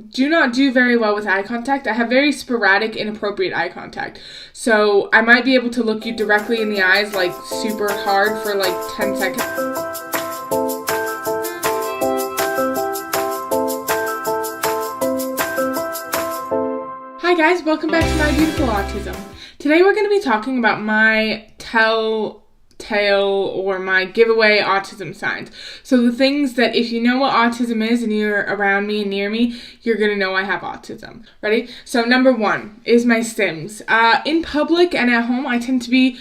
do not do very well with eye contact. I have very sporadic, inappropriate eye contact. So I might be able to look you directly in the eyes, like super hard for like 10 seconds. Hi guys, welcome back to My Beautiful Autism. Today we're going to be talking about my telltale or my giveaway autism signs. So the things that if you know what autism is and you're around me and near me, you're going to know I have autism. Ready? So number 1 is my stims. In public and at home, I tend to be,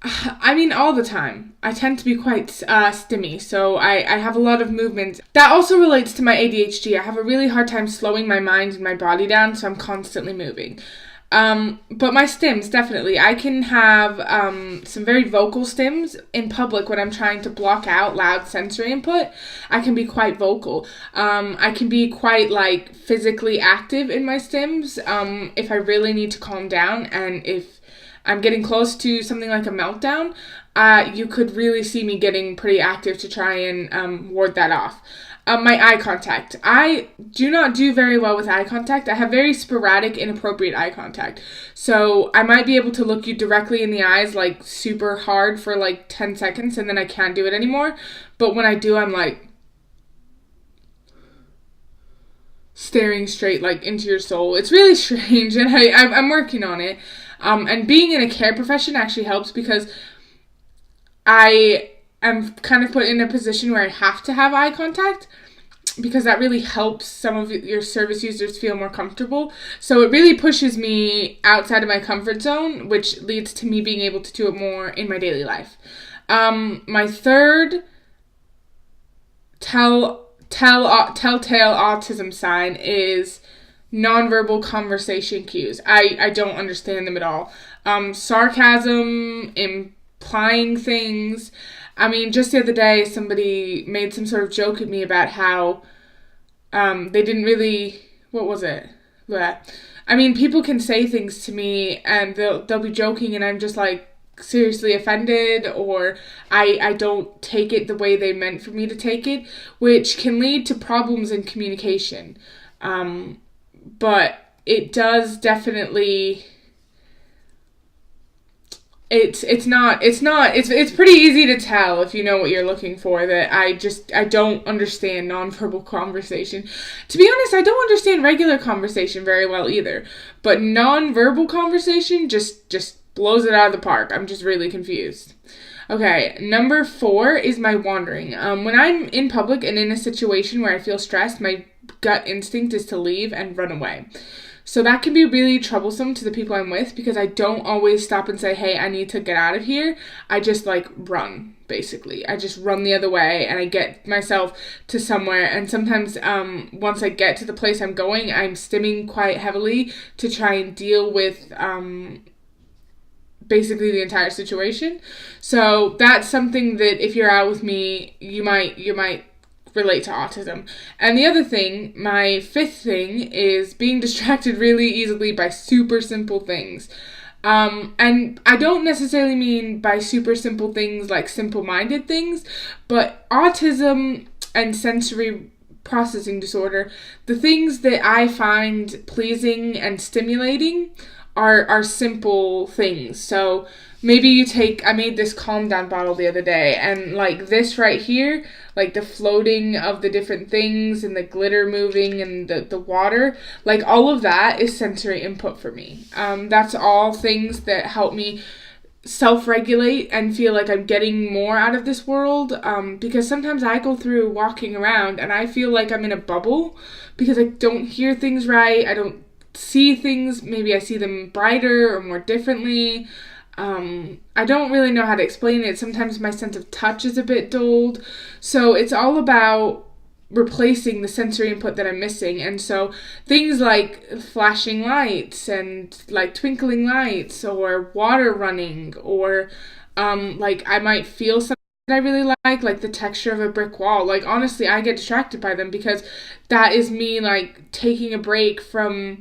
all the time. I tend to be quite stimmy, so I have a lot of movements. That also relates to my ADHD. I have a really hard time slowing my mind and my body down, so I'm constantly moving. But my stims, definitely. I can have some very vocal stims in public when I'm trying to block out loud sensory input. I can be quite vocal. I can be quite like physically active in my stims if I really need to calm down, and if I'm getting close to something like a meltdown, you could really see me getting pretty active to try and ward that off. My eye contact. I do not do very well with eye contact. I have very sporadic, inappropriate eye contact. So I might be able to look you directly in the eyes like super hard for like 10 seconds and then I can't do it anymore. But when I do, I'm like staring straight like into your soul. It's really strange, and I'm working on it. And being in a care profession actually helps because I'm kind of put in a position where I have to have eye contact because that really helps some of your service users feel more comfortable. So it really pushes me outside of my comfort zone, which leads to me being able to do it more in my daily life. My third telltale autism sign is nonverbal conversation cues. I don't understand them at all. Sarcasm, implying things. Just the other day, somebody made some sort of joke at me about how they didn't really, what was it? Bleh. People can say things to me and they'll be joking and I'm just like seriously offended, or I don't take it the way they meant for me to take it, which can lead to problems in communication. But it does definitely... It's pretty easy to tell if you know what you're looking for that I don't understand nonverbal conversation. To be honest, I don't understand regular conversation very well either, but nonverbal conversation just blows it out of the park. I'm just really confused. Okay, number 4 is my wandering. When I'm in public and in a situation where I feel stressed, my gut instinct is to leave and run away. So that can be really troublesome to the people I'm with because I don't always stop and say, hey, I need to get out of here. I just run, basically. I just run the other way and I get myself to somewhere. And sometimes once I get to the place I'm going, I'm stimming quite heavily to try and deal with basically the entire situation. So that's something that if you're out with me, you might relate to autism. And the other thing, my 5th thing, is being distracted really easily by super simple things. And I don't necessarily mean by super simple things like simple-minded things, but autism and sensory processing disorder, the things that I find pleasing and stimulating are simple things. So maybe I made this calm down bottle the other day, and like this right here, like the floating of the different things and the glitter moving and the water, like all of that is sensory input for me. That's all things that help me self-regulate and feel like I'm getting more out of this world, because sometimes I go through walking around and I feel like I'm in a bubble because I don't hear things right, I don't see things, maybe I see them brighter or more differently. I don't really know how to explain it. Sometimes my sense of touch is a bit dulled. So it's all about replacing the sensory input that I'm missing. And so things like flashing lights and like twinkling lights or water running, or I might feel something that I really like the texture of a brick wall. Like honestly, I get distracted by them because that is me like taking a break from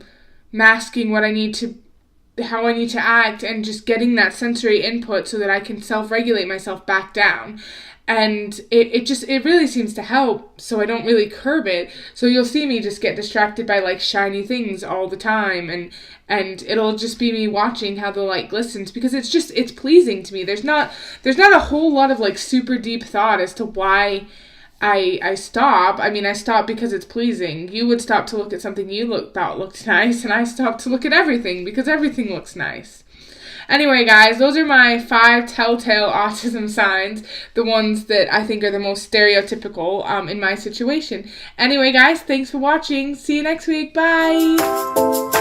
masking how I need to act and just getting that sensory input so that I can self-regulate myself back down. And it really seems to help, so I don't really curb it. So you'll see me just get distracted by like shiny things all the time, and it'll just be me watching how the light glistens, because it's pleasing to me. There's not a whole lot of like super deep thought as to why I stop. I mean, I stop because it's pleasing. You would stop to look at something you thought looked nice, and I stop to look at everything because everything looks nice. Anyway, guys, those are my 5 telltale autism signs, the ones that I think are the most stereotypical in my situation. Anyway, guys, thanks for watching. See you next week. Bye!